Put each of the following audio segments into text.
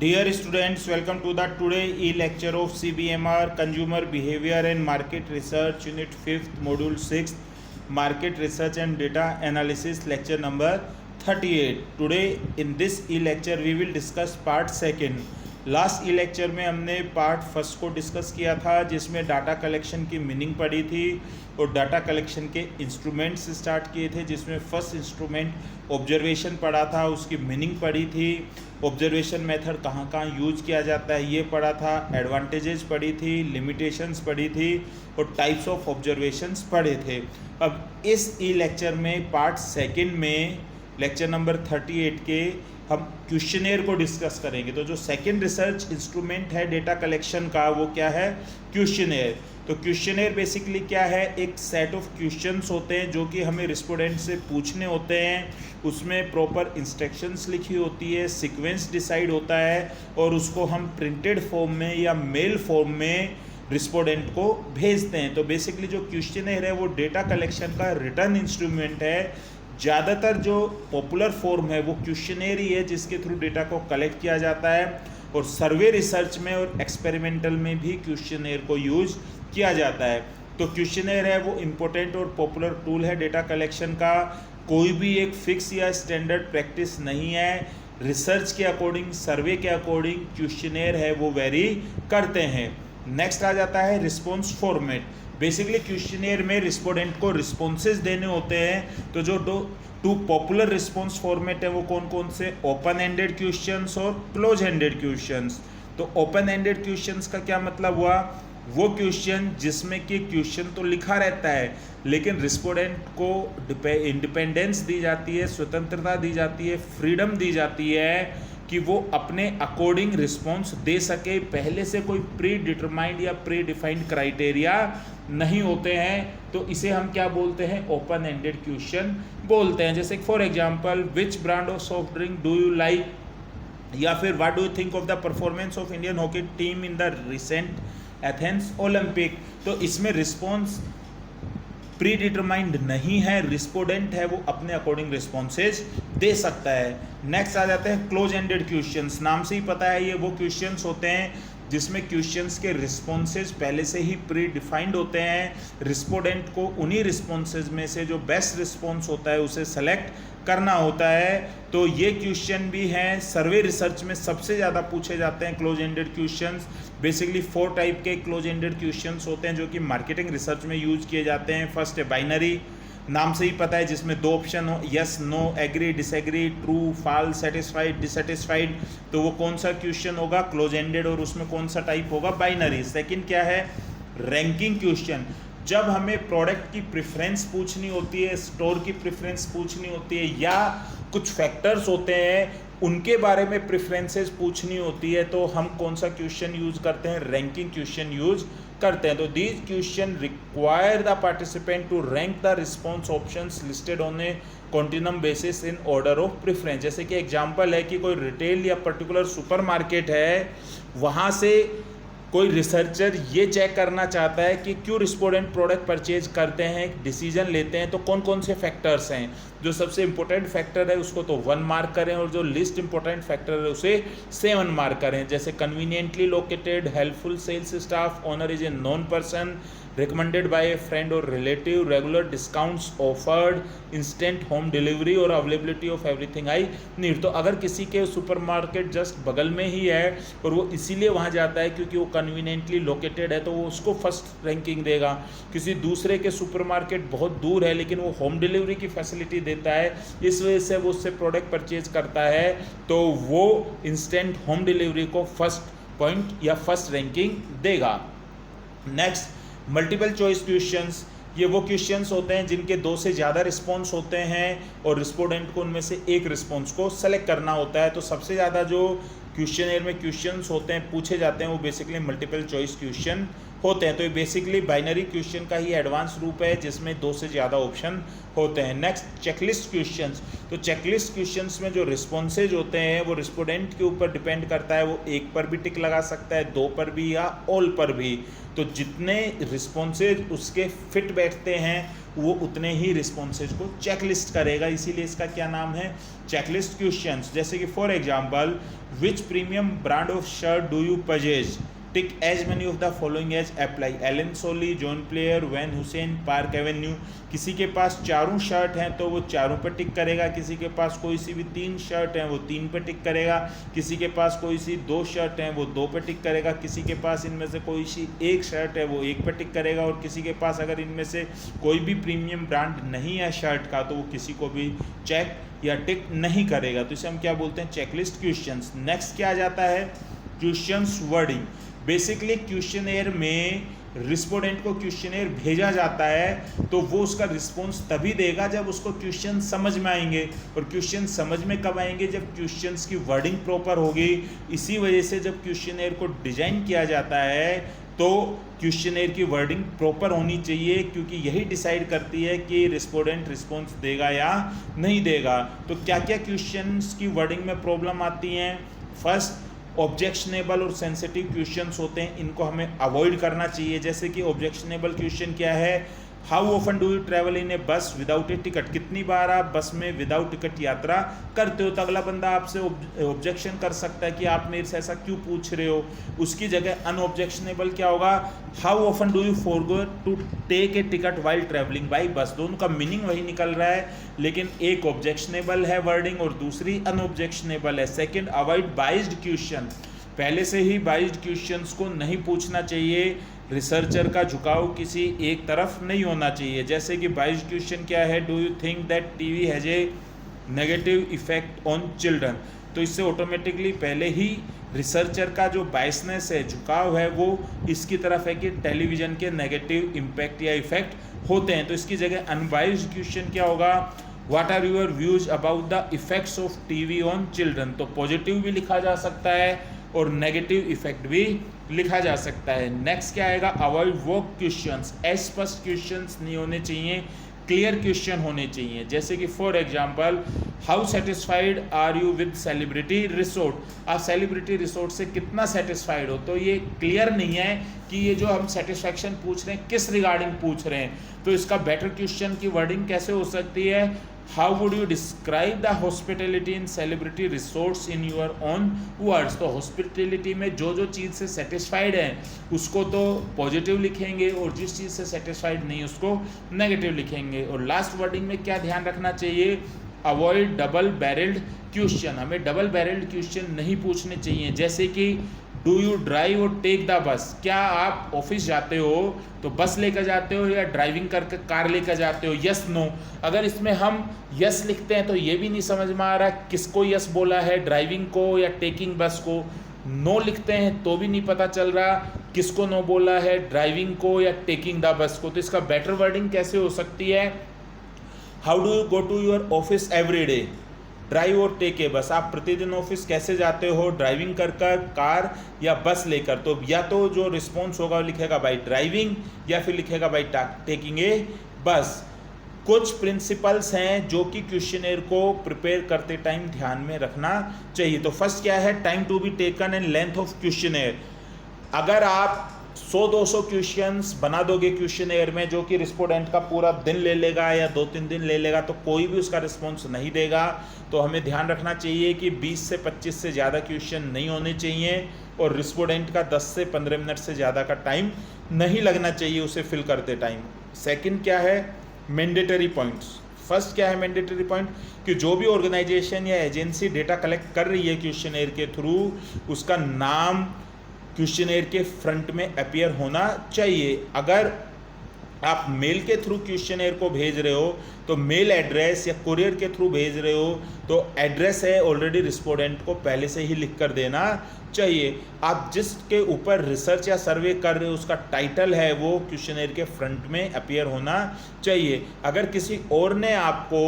Dear students, welcome to the today e-lecture of CBMR Consumer Behavior and Market Research Unit 5th Module 6th Market Research and Data Analysis lecture number 38. Today in this e-lecture we will discuss part 2nd. Last E lecture में हमने part first को discuss किया था जिसमें data collection की meaning पढ़ी थी और डाटा कलेक्शन के इंस्ट्रूमेंट्स स्टार्ट किए थे, जिसमें फर्स्ट इंस्ट्रूमेंट ऑब्जर्वेशन पढ़ा था, उसकी मीनिंग पढ़ी थी, ऑब्जर्वेशन मेथड कहाँ कहाँ यूज किया जाता है ये पढ़ा था, एडवांटेजेस पढ़ी थी, लिमिटेशंस पढ़ी थी और टाइप्स ऑफ ऑब्जर्वेशंस पढ़े थे। अब इस ई लेक्चर में पार्ट सेकंड में लेक्चर नंबर 38 के हम क्वेश्चनेयर को डिस्कस करेंगे। तो जो सेकंड रिसर्च इंस्ट्रूमेंट है डेटा कलेक्शन का वो क्या है? क्वेश्चनेयर। तो क्वेश्चनेयर बेसिकली क्या है? एक सेट ऑफ क्वेश्चंस होते हैं जो कि हमें रिस्पोंडेंट से पूछने होते हैं, उसमें प्रॉपर इंस्ट्रक्शंस लिखी होती है, सीक्वेंस डिसाइड होता है और उसको हम प्रिंटेड फॉर्म में या मेल फॉर्म में रिस्पोंडेंट को भेजते हैं। तो बेसिकली जो क्वेश्चनेयर है वो डेटा कलेक्शन का रिटर्न इंस्ट्रूमेंट है। ज़्यादातर जो पॉपुलर फॉर्म है वो क्वेश्चनेयर ही है जिसके थ्रू डेटा को कलेक्ट किया जाता है और सर्वे रिसर्च में और एक्सपेरिमेंटल में भी क्वेश्चनेयर को यूज किया जाता है। तो क्वेश्चनेयर है वो इम्पोर्टेंट और पॉपुलर टूल है डेटा कलेक्शन का। कोई भी एक फिक्स या स्टैंडर्ड प्रैक्टिस नहीं है, रिसर्च के अकॉर्डिंग, सर्वे के अकॉर्डिंग क्वेश्चनेयर है वो वेरी करते हैं। नेक्स्ट आ जाता है रिस्पॉन्स फॉर्मेट। बेसिकली क्वेश्चनेयर में रिस्पोंडेंट को रिस्पॉन्सेज देने होते हैं। तो जो टू पॉपुलर रिस्पॉन्स फॉर्मेट है वो कौन कौन से? ओपन एंडेड क्वेश्चंस और क्लोज एंडेड क्वेश्चंस। तो ओपन एंडेड क्वेश्चंस का क्या मतलब हुआ? वो क्वेश्चन जिसमें कि क्वेश्चन तो लिखा रहता है लेकिन रिस्पोंडेंट को इंडिपेंडेंस दी जाती है, स्वतंत्रता दी जाती है, फ्रीडम दी जाती है कि वो अपने अकॉर्डिंग रिस्पॉन्स दे सके। पहले से कोई प्री डिटरमाइंड या प्री डिफाइंड क्राइटेरिया नहीं होते हैं। तो इसे हम क्या बोलते हैं? ओपन एंडेड क्वेश्चन बोलते हैं। जैसे for example, which brand of soft drink do you like, या फिर what do you think of the performance of Indian hockey team in the recent Athens Olympic. तो इसमें रिस्पॉन्स प्री डिटरमाइंड नहीं है, respondent है वो अपने अकॉर्डिंग रिस्पॉन्सेज दे सकता है। नेक्स्ट आ जाते हैं क्लोज एंडेड क्वेश्चंस। नाम से ही पता है ये वो क्वेश्चंस होते हैं जिसमें क्वेश्चंस के रिस्पॉन्सेज पहले से ही प्री डिफाइंड होते हैं। रिस्पोंडेंट को उन्हीं रिस्पॉन्सेज में से जो बेस्ट रिस्पॉन्स होता है उसे सेलेक्ट करना होता है। तो ये क्वेश्चन भी हैं सर्वे रिसर्च में सबसे ज़्यादा पूछे जाते हैं close ended questions. Basically 4 type के क्लोज एंडेड क्वेश्चंस होते हैं जो कि मार्केटिंग रिसर्च में यूज किए जाते हैं। फर्स्ट है बाइनरी, नाम से ही पता है, जिसमें 2 ऑप्शन हो, yes no, agree disagree, true false, satisfied dissatisfied. तो वो कौन सा क्वेश्चन होगा? Close ended. और उसमें कौन सा टाइप होगा? बाइनरी। सेकंड क्या है? Ranking question. जब हमें प्रोडक्ट की प्रेफरेंस पूछनी होती है, स्टोर की प्रेफरेंस पूछनी होती है या कुछ फैक्टर्स होते हैं उनके बारे में प्रेफरेंसेस पूछनी होती है तो हम कौन सा क्वेश्चन यूज करते हैं? रैंकिंग क्वेश्चन यूज करते हैं। तो these question require the participant to rank the response options listed on a continuum basis in order of preference. जैसे कि एग्जांपल है कि कोई रिटेल या पर्टिकुलर सुपरमार्केट है, वहाँ से कोई रिसर्चर ये चेक करना चाहता है कि क्यों रिस्पोंडेंट प्रोडक्ट परचेज करते हैं, डिसीजन लेते हैं, तो कौन कौन से फैक्टर्स हैं। जो सबसे इंपॉर्टेंट फैक्टर है उसको तो 1 मार्क करें और जो लिस्ट इंपॉर्टेंट फैक्टर है उसे 7 मार्क करें। जैसे conveniently located, helpful sales staff, owner is a known person, recommended by a friend और relative, regular discounts offered, instant home delivery और availability of everything I need. तो अगर किसी के सुपरमार्केट जस्ट बगल में ही है और वो इसीलिए वहाँ जाता है क्योंकि वो कन्वीनियंटली लोकेटेड है तो वो उसको फर्स्ट रैंकिंग देगा। किसी दूसरे के सुपरमार्केट बहुत दूर है लेकिन वो होम डिलीवरी की फैसिलिटी देता है, इस वजह से वो उससे प्रोडक्ट परचेज करता है तो वो इंस्टेंट होम डिलीवरी को फर्स्ट पॉइंट या फर्स्ट रैंकिंग देगा। Next, multiple choice questions. ये वो क्वेश्चंस होते हैं जिनके 2 से ज़्यादा रिस्पॉन्स होते हैं और रिस्पोंडेंट को उनमें से एक रिस्पॉन्स को सेलेक्ट करना होता है। तो सबसे ज़्यादा जो क्वेश्चनेयर में क्वेश्चंस होते हैं पूछे जाते हैं वो बेसिकली मल्टीपल चॉइस क्वेश्चन होते हैं। तो ये बेसिकली बाइनरी क्वेश्चन का ही एडवांस रूप है जिसमें 2 से ज़्यादा ऑप्शन होते हैं। Next checklist questions. तो चेकलिस्ट क्वेश्चंस में जो रिस्पॉन्सेज होते हैं वो रिस्पोंडेंट के ऊपर डिपेंड करता है, वो 1 पर भी टिक लगा सकता है, 2 पर भी या ऑल पर भी। तो जितने रिस्पॉन्सेज उसके फिट बैठते हैं वो उतने ही रिस्पॉन्सेज को चेकलिस्ट करेगा, इसीलिए इसका क्या नाम है, चेकलिस्ट क्वेश्चंस। जैसे कि for example, which premium brand of shirt do you purchase, tick as many of the following as apply, Allen Solly, John Player, Van Heusen, Park Avenue. किसी के पास चारों शर्ट हैं तो वो चारों पर टिक करेगा, किसी के पास कोई सी भी 3 शर्ट हैं वो 3 पर टिक करेगा, किसी के पास कोई सी 2 शर्ट हैं वो 2 पर टिक करेगा, किसी के पास इनमें से कोई सी 1 शर्ट है वो 1 पर टिक करेगा, और किसी के पास अगर इनमें से कोई भी प्रीमियम ब्रांड नहीं है शर्ट का तो वो किसी को भी चेक या टिक नहीं करेगा। तो इसे हम क्या बोलते हैं, चेकलिस्ट क्वेश्चंस। नेक्स्ट क्या आ जाता है, क्वेश्चंस वर्डिंग। बेसिकली क्वेश्चनेयर में रिस्पोंडेंट को क्वेश्चनेयर भेजा जाता है तो वो उसका रिस्पॉन्स तभी देगा जब उसको क्वेश्चन समझ में आएंगे, और क्वेश्चन समझ में कब आएंगे, जब क्वेश्चंस की वर्डिंग प्रॉपर होगी। इसी वजह से जब क्वेश्चनेयर को डिजाइन किया जाता है तो क्वेश्चनेयर की वर्डिंग प्रॉपर होनी चाहिए, क्योंकि यही डिसाइड करती है कि रिस्पोंडेंट रिस्पॉन्स देगा या नहीं देगा। तो क्या क्या क्वेश्चंस की वर्डिंग में प्रॉब्लम आती हैं, फर्स्ट ऑब्जेक्शनेबल और सेंसिटिव क्वेश्चंस होते हैं, इनको हमें अवॉइड करना चाहिए। जैसे कि ऑब्जेक्शनेबल क्वेश्चन क्या है, how often do you travel in a bus without A ticket, कितनी बार आप बस में विदाउट टिकट यात्रा करते हो। तो अगला बंदा आपसे ऑब्जेक्शन कर सकता है कि आप मेरे से ऐसा क्यों पूछ रहे हो। उसकी जगह अनऑब्जेक्शनेबल क्या होगा, how often do you forget to take a ticket while travelling by bus. दोनों का मीनिंग वही निकल रहा है, लेकिन एक ऑब्जेक्शनेबल है वर्डिंग और दूसरी अनऑब्जेक्शनेबल है। सेकेंड, अवॉइड बाइज्ड क्वेश्चन, पहले से ही बाइज्ड क्वेश्चंस को नहीं पूछना चाहिए। रिसर्चर का झुकाव किसी एक तरफ नहीं होना चाहिए। जैसे कि बाइज्ड क्वेश्चन क्या है, do you think that TV has a negative effect on children. तो इससे ऑटोमेटिकली पहले ही रिसर्चर का जो बायसनेस है, झुकाव है, वो इसकी तरफ है कि टेलीविज़न के नेगेटिव इम्पैक्ट या इफेक्ट होते हैं। तो इसकी जगह अनबाइज्ड क्वेश्चन क्या होगा, what are your views about the effects of TV on children. तो पॉजिटिव भी लिखा जा सकता है और नेगेटिव इफेक्ट भी लिखा जा सकता है। नेक्स्ट क्या आएगा, अवॉइड वॉक क्वेश्चंस, अस्पष्ट क्वेश्चंस नहीं होने चाहिए, क्लियर क्वेश्चन होने चाहिए। जैसे कि for example, how satisfied are you with celebrity resort, आप सेलिब्रिटी रिसोर्ट से कितना सेटिस्फाइड हो। तो ये क्लियर नहीं है कि ये जो हम सेटिस्फैक्शन पूछ रहे हैं किस रिगार्डिंग पूछ रहे हैं। तो इसका बेटर क्वेश्चन की वर्डिंग कैसे हो सकती है, how would you describe the hospitality in celebrity resorts in your own words. तो हॉस्पिटैलिटी में जो जो चीज़ से सेटिस्फाइड है उसको तो पॉजिटिव लिखेंगे और जिस चीज़ से सेटिस्फाइड नहीं उसको नेगेटिव लिखेंगे। और लास्ट वर्डिंग में क्या ध्यान रखना चाहिए, अवॉइड डबल बैरल्ड क्वेश्चन, हमें डबल बैरल्ड क्वेश्चन नहीं पूछने चाहिए। जैसे कि डू यू ड्राइव और टेक द बस, क्या आप ऑफिस जाते हो तो बस लेकर जाते हो या ड्राइविंग करके कार लेकर जाते हो, यस नो। अगर इसमें हम यस लिखते हैं तो ये भी नहीं समझ में आ रहा किसको यस बोला है, ड्राइविंग को या टेकिंग बस को। नो लिखते हैं तो भी नहीं पता चल रहा किसको नो बोला है, ड्राइविंग को या टेकिंग द बस को। तो इसका बेटर वर्डिंग कैसे हो सकती है, how do you go to your office every day, drive और टेक ए बस, आप प्रतिदिन ऑफिस कैसे जाते हो, ड्राइविंग कर कार या बस लेकर। तो या तो जो रिस्पॉन्स होगा वो लिखेगा बाई ड्राइविंग या फिर लिखेगा बाई टेकिंग ए बस। कुछ प्रिंसिपल्स हैं जो कि क्वेश्चनेयर को प्रिपेयर करते टाइम ध्यान में रखना चाहिए। तो फर्स्ट क्या है, time to be taken and length of questionnaire. अगर आप 100-200 क्वेश्चंस बना दोगे क्वेश्चनेयर में जो कि रिस्पोंडेंट का पूरा दिन ले लेगा या 2-3 दिन ले लेगा तो कोई भी उसका रिस्पॉन्स नहीं देगा। तो हमें ध्यान रखना चाहिए कि 20 से 25 से ज़्यादा क्वेश्चन नहीं होने चाहिए और रिस्पोंडेंट का 10 से 15 मिनट से ज़्यादा का टाइम नहीं लगना चाहिए उसे फिल करते टाइम। सेकंड क्या है, मैंडेटरी पॉइंट्स। फर्स्ट क्या है मैंडेटरी पॉइंट, कि जो भी ऑर्गेनाइजेशन या एजेंसी डेटा कलेक्ट कर रही है क्वेश्चनेयर के थ्रू, उसका नाम क्वेश्चनेयर के फ्रंट में अपीयर होना चाहिए। अगर आप मेल के थ्रू क्वेश्चनेयर को भेज रहे हो तो मेल एड्रेस, या कुरियर के थ्रू भेज रहे हो तो एड्रेस है ऑलरेडी रिस्पोंडेंट को पहले से ही लिख कर देना चाहिए। आप जिसके ऊपर रिसर्च या सर्वे कर रहे हो उसका टाइटल है वो क्वेश्चनेयर के फ्रंट में अपीयर होना चाहिए। अगर किसी और ने आपको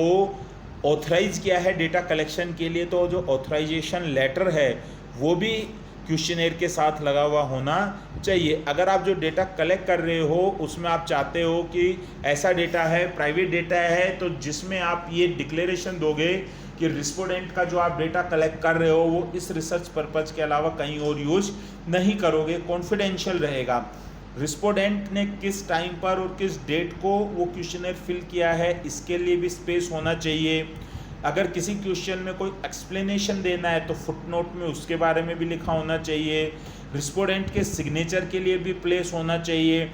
ऑथराइज किया है डेटा कलेक्शन के लिए तो जो ऑथराइजेशन लेटर है वो भी क्वेश्चनेयर के साथ लगा हुआ होना चाहिए। अगर आप जो डेटा कलेक्ट कर रहे हो उसमें आप चाहते हो कि ऐसा डेटा है, प्राइवेट डेटा है, तो जिसमें आप ये डिक्लेरेशन दोगे कि रिस्पोंडेंट का जो आप डेटा कलेक्ट कर रहे हो वो इस रिसर्च पर्पज़ के अलावा कहीं और यूज नहीं करोगे, कॉन्फिडेंशियल रहेगा। रिस्पोंडेंट ने किस टाइम पर और किस डेट को वो क्वेश्चनेयर फिल किया है, इसके लिए भी स्पेस होना चाहिए। अगर किसी क्वेश्चन में कोई एक्सप्लेनेशन देना है तो फुटनोट में उसके बारे में भी लिखा होना चाहिए। रिस्पोंडेंट के सिग्नेचर के लिए भी प्लेस होना चाहिए।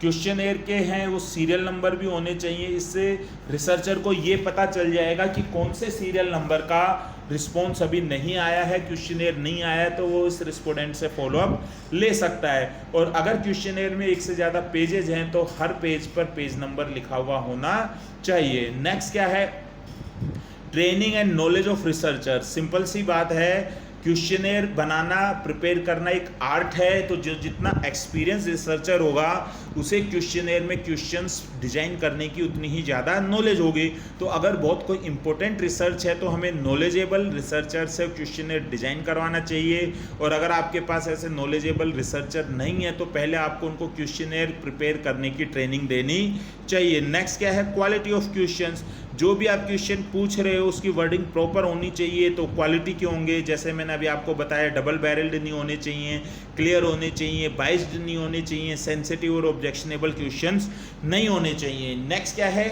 क्वेश्चनेयर के हैं वो सीरियल नंबर भी होने चाहिए। इससे रिसर्चर को ये पता चल जाएगा कि कौन से सीरियल नंबर का रिस्पॉन्स अभी नहीं आया है, क्वेश्चनेयर नहीं आया है, तो वो इस रिस्पोंडेंट से फॉलोअप ले सकता है। और अगर क्वेश्चनेयर में एक से ज़्यादा पेजेज हैं तो हर पेज पर पेज नंबर लिखा हुआ होना चाहिए। नेक्स्ट क्या है, training and knowledge of researcher. Simple सी बात है, क्वेश्चनेयर बनाना, प्रिपेयर करना एक आर्ट है, तो जो जितना एक्सपीरियंस रिसर्चर होगा उसे क्वेश्चनेयर में क्वेश्चंस डिजाइन करने की उतनी ही ज़्यादा नॉलेज होगी। तो अगर बहुत कोई इंपॉर्टेंट रिसर्च है तो हमें नॉलेजेबल रिसर्चर से क्वेश्चनेयर डिजाइन करवाना चाहिए। और अगर आपके पास ऐसे नॉलेजेबल रिसर्चर नहीं है तो पहले आपको उनको क्वेश्चनेयर प्रिपेयर करने की ट्रेनिंग देनी चाहिए। नेक्स्ट क्या है, क्वालिटी ऑफ क्वेश्चंस। जो भी आप क्वेश्चन पूछ रहे हो उसकी वर्डिंग प्रॉपर होनी चाहिए। तो क्वालिटी के होंगे, जैसे मैंने अभी आपको बताया, डबल बैरल्ड नहीं होने चाहिए, क्लियर होने चाहिए, बाइस्ड नहीं होने चाहिए, सेंसिटिव और ऑब्जेक्शनेबल क्वेश्चंस नहीं होने चाहिए। नेक्स्ट क्या है,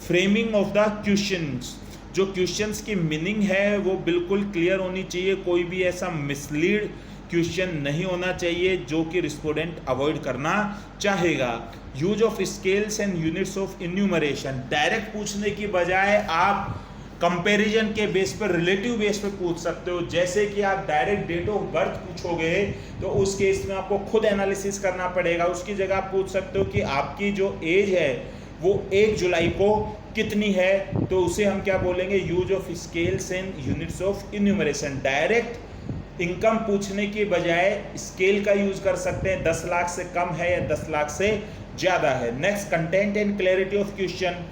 फ्रेमिंग ऑफ द क्वेश्चंस। जो क्वेश्चंस की मीनिंग है वो बिल्कुल क्लियर होनी चाहिए। कोई भी ऐसा मिसलीड क्वेश्चन नहीं होना चाहिए जो कि रिस्पोंडेंट अवॉइड करना चाहेगा। Use of scales and units of enumeration. Direct पूछने की बजाय आप कंपैरिजन के बेस पर, रिलेटिव बेस पर पूछ सकते हो। जैसे कि आप डायरेक्ट डेट ऑफ बर्थ पूछोगे तो उस केस में आपको खुद एनालिसिस करना पड़ेगा। उसकी जगह आप पूछ सकते हो कि आपकी जो एज है वो 1 जुलाई को कितनी है, तो उसे हम क्या बोलेंगे, use of scales and units of enumeration. Direct income पूछने की बजाय स्केल का यूज कर सकते हैं, 10 लाख से कम है या 10 लाख से ज़्यादा है। Next, content and clarity of question.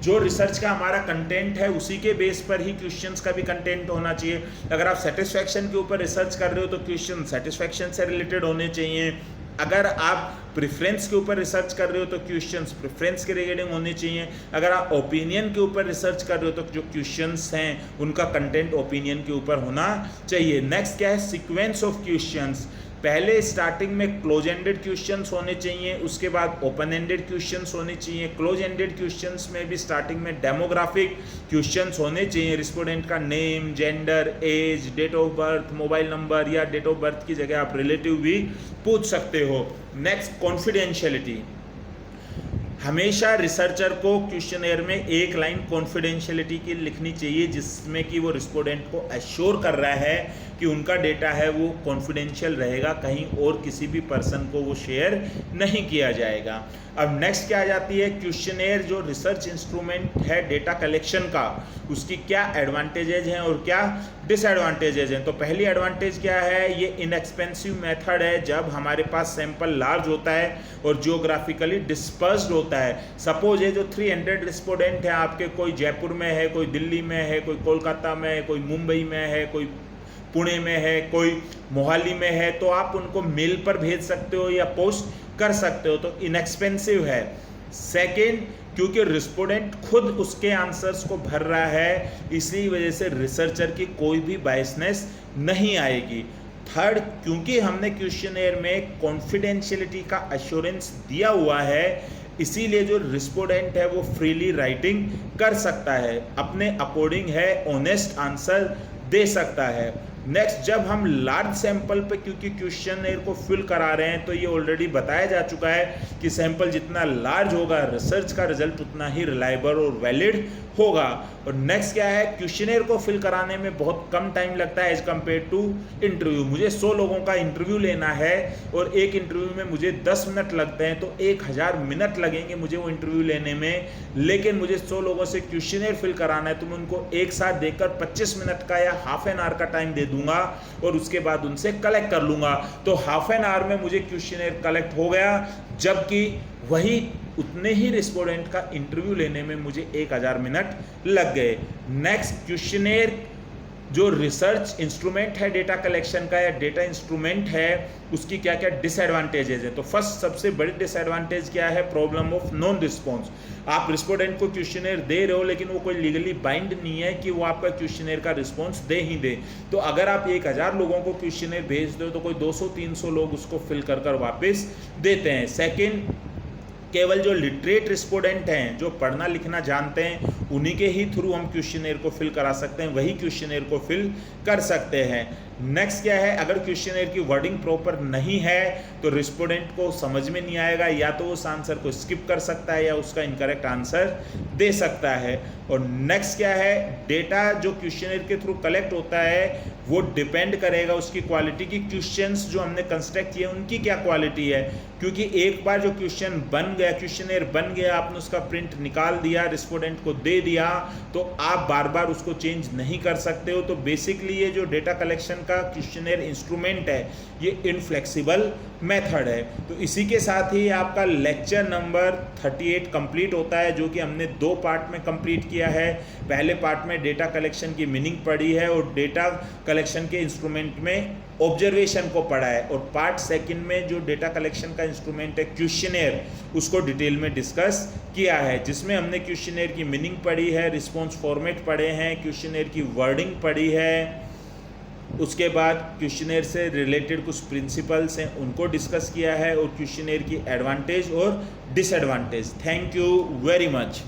जो रिसर्च का हमारा कंटेंट है उसी के बेस पर ही क्वेश्चंस का भी कंटेंट होना चाहिए। अगर आप सेटिस्फैक्शन के ऊपर रिसर्च कर रहे हो तो क्वेश्चन सेटिस्फैक्शन से रिलेटेड होने चाहिए। अगर आप प्रेफरेंस के ऊपर रिसर्च कर रहे हो तो क्वेश्चंस प्रेफरेंस के रिगार्डिंग होने चाहिए। अगर आप ओपिनियन के ऊपर रिसर्च कर रहे हो तो जो क्वेश्चंस हैं उनका कंटेंट ओपिनियन के ऊपर होना चाहिए। नेक्स्ट क्या है, सीक्वेंस ऑफ क्वेश्चंस। पहले स्टार्टिंग में क्लोज एंडेड क्वेश्चंस होने चाहिए, उसके बाद ओपन एंडेड क्वेश्चंस होने चाहिए। क्लोज एंडेड क्वेश्चंस में भी स्टार्टिंग में डेमोग्राफिक क्वेश्चंस होने चाहिए। रिस्पोंडेंट का name, gender, age, date of birth, mobile number, या डेट ऑफ बर्थ की जगह आप रिलेटिव भी पूछ सकते हो। Next, confidentiality. हमेशा रिसर्चर को क्वेश्चनेयर में एक लाइन कॉन्फिडेंशियलिटी की लिखनी चाहिए जिसमें कि वो रिस्पोंडेंट को एश्योर कर रहा है कि उनका डेटा है वो कॉन्फिडेंशियल रहेगा, कहीं और किसी भी पर्सन को वो शेयर नहीं किया जाएगा। अब नेक्स्ट क्या आ जाती है, क्वेश्चनेयर जो रिसर्च इंस्ट्रूमेंट है डेटा कलेक्शन का, उसकी क्या एडवांटेजेज हैं और क्या डिसएडवांटेजेज हैं। तो पहली एडवांटेज क्या है, ये इनएक्सपेंसिव मेथड है जब हमारे पास सैंपल लार्ज होता है और जियोग्राफिकली डिस्पर्स्ड होता है। सपोज ये जो 300 रिस्पोंडेंट है आपके, कोई जयपुर में है, कोई दिल्ली में है, कोई कोलकाता में है, कोई मुंबई में है, कोई पुणे में है, कोई मोहाली में है, तो आप उनको मेल पर भेज सकते हो या पोस्ट कर सकते हो, तो इनएक्सपेंसिव है। सेकेंड, क्योंकि रिस्पोंडेंट खुद उसके आंसर्स को भर रहा है, इसी वजह से रिसर्चर की कोई भी बायसनेस नहीं आएगी। थर्ड, क्योंकि हमने क्वेश्चनेयर में कॉन्फिडेंशियलिटी का एश्योरेंस दिया हुआ है, इसीलिए जो रिस्पोंडेंट है वो फ्रीली राइटिंग कर सकता है, अपने अकॉर्डिंग है ऑनेस्ट आंसर दे सकता है। नेक्स्ट, जब हम लार्ज सैंपल पे क्योंकि क्वेश्चनेयर को फिल करा रहे हैं तो ये ऑलरेडी बताया जा चुका है कि सैंपल जितना लार्ज होगा रिसर्च का रिजल्ट उतना ही रिलायबल और वैलिड होगा। और नेक्स्ट क्या है, क्वेश्चनेयर को फिल कराने में बहुत कम टाइम लगता है एज कम्पेयर टू इंटरव्यू। मुझे 100 लोगों का इंटरव्यू लेना है और एक इंटरव्यू में मुझे 10 मिनट लगते हैं, तो 1000 मिनट लगेंगे मुझे वो इंटरव्यू लेने में। लेकिन मुझे 100 लोगों से क्वेश्चनेयर फिल कराना है तो मैं उनको एक साथ देकर 25 मिनट का या हाफ एन आवर का टाइम दे दूंगा और उसके बाद उनसे कलेक्ट कर लूंगा। तो हाफ एन आवर में मुझे क्वेश्चनेयर कलेक्ट हो गया, जबकि वही उतने ही रिस्पोंडेंट का इंटरव्यू लेने में मुझे 1000 मिनट लग गए। नेक्स्ट, क्वेश्चनेयर जो रिसर्च इंस्ट्रूमेंट है डेटा कलेक्शन का या डेटा इंस्ट्रूमेंट है उसकी क्या क्या डिसएडवांटेजेस है। तो फर्स्ट सबसे बड़ी डिसएडवांटेज क्या है, प्रॉब्लम ऑफ नॉन रिस्पॉन्स। आप रिस्पोंडेंट को क्वेश्चनेयर दे रहे हो लेकिन वो कोई लीगली बाइंड नहीं है कि वो आपका क्वेश्चनेयर का रिस्पॉन्स दे ही दे। तो अगर आप 1000 लोगों को क्वेश्चनेयर भेज दो तो कोई 200-300 लोग उसको फिल कर कर वापस देते हैं। सेकेंड, केवल जो लिटरेट रिस्पोंडेंट हैं, जो पढ़ना लिखना जानते हैं, उन्हीं के ही थ्रू हम क्वेश्चनेयर को फिल करा सकते हैं, वही क्वेश्चनेयर को फिल कर सकते हैं। नेक्स्ट क्या है, अगर क्वेश्चनेयर की वर्डिंग प्रॉपर नहीं है तो रिस्पोंडेंट को समझ में नहीं आएगा, या तो उस आंसर को स्किप कर सकता है या उसका इनकरेक्ट आंसर दे सकता है। और नेक्स्ट क्या है, डेटा जो क्वेश्चनेयर के थ्रू कलेक्ट होता है वो डिपेंड करेगा उसकी क्वालिटी की, क्वेश्चंस जो हमने कंस्ट्रक्ट किए उनकी क्या क्वालिटी है। क्योंकि एक बार जो क्वेश्चन बन गया, क्वेश्चनेयर बन गया, आपने उसका प्रिंट निकाल दिया, रिस्पोंडेंट को दे दिया, तो आप बार बार उसको चेंज नहीं कर सकते हो। तो बेसिकली ये जो डेटा कलेक्शन का क्वेश्चनेयर इंस्ट्रूमेंट है ये इनफ्लेक्सिबल मेथड है। तो इसी के साथ ही आपका लेक्चर नंबर 38 कंप्लीट होता है, जो कि हमने 2 पार्ट में कंप्लीट किया है। पहले पार्ट में डेटा कलेक्शन की मीनिंग पढ़ी है और डेटा कलेक्शन के इंस्ट्रूमेंट में ऑब्जर्वेशन को पढ़ा है, और पार्ट सेकंड में जो डेटा कलेक्शन का इंस्ट्रूमेंट है क्वेश्चनेयर, उसको डिटेल में डिस्कस किया है, जिसमें हमने क्वेश्चनेयर की मीनिंग पढ़ी है, रिस्पॉन्स फॉर्मेट पढ़े हैं, क्वेश्चनेयर की वर्डिंग पढ़ी है, उसके बाद क्वेश्चनेयर से रिलेटेड कुछ प्रिंसिपल्स हैं उनको डिस्कस किया है, और क्वेश्चनेयर की एडवांटेज और disadvantage. Thank you very much.